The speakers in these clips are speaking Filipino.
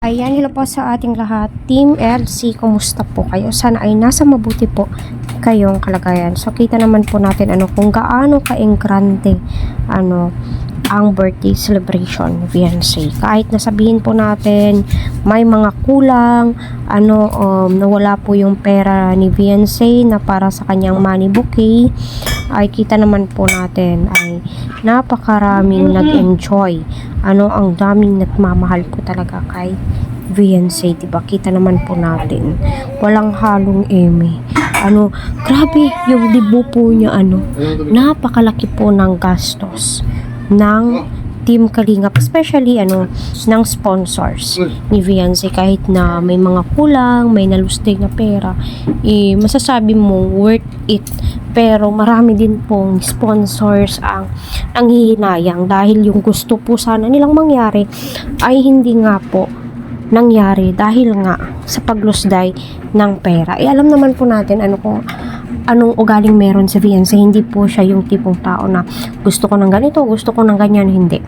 Ayan, hello po sa ating lahat. Team LC, kumusta po kayo? Sana ay nasa mabuti po kayong kalagayan. So, kita naman po natin kung gaano ka-engrande ang birthday celebration ni Beyonce. Kahit nasabihin po natin may mga kulang, nawala po yung pera ni Beyonce na para sa kanyang money bouquet, ay kita naman po natin ay napakaraming nag-enjoy. Ang daming nagmamahal po talaga kay Beyonce, diba? Kita naman po natin walang halong eme. Grabe yung dibo po niya, napakalaki po ng gastos ng Team Kalingap, especially ng sponsors ni Beyonce. Kahit na may mga kulang, may nalustay na pera, masasabi mo worth it. Pero marami din pong sponsors ang nanghihinayang dahil yung gusto po sana nilang mangyari ay hindi nga po nangyari dahil nga sa paglusday ng pera. Alam naman po natin kung anong ugaling meron si Beyonce. Hindi po siya yung tipong tao na gusto ko ng ganito, gusto ko ng ganyan, hindi.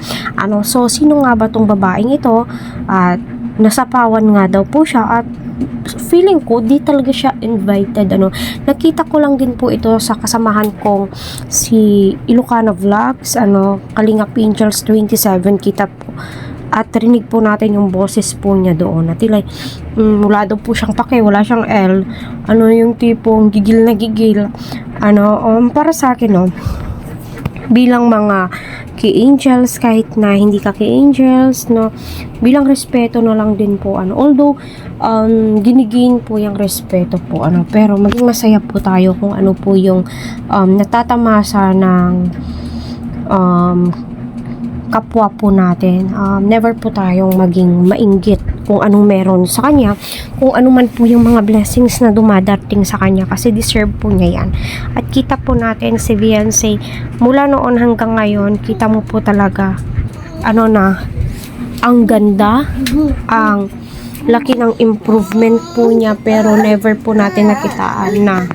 So sino nga ba tong babaeng ito? At nasapawan nga daw po siya at feeling ko di talaga siya invited. Nakita ko lang din po ito sa kasamahan kong si Ilocano Vlogs, Kalingap Angels 27. Kita po at rinig po natin yung boses po niya doon. At wala daw po siyang pake, wala siyang L. Yung tipong gigil na gigil. Para sa akin, bilang mga ki-angels, kahit na hindi ka ki-angels, bilang respeto na lang din po. Although, ginigin po yung respeto po. Pero maging masaya po tayo kung ano po yung natatamasa ng kapwa po natin. Never po tayong maging mainggit kung anong meron sa kanya, kung ano man po yung mga blessings na dumadating sa kanya, kasi deserve po niya yan. At kita po natin si Beyonce mula noon hanggang ngayon, kita mo po talaga ang ganda, ang laki ng improvement po niya, pero never po natin nakitaan na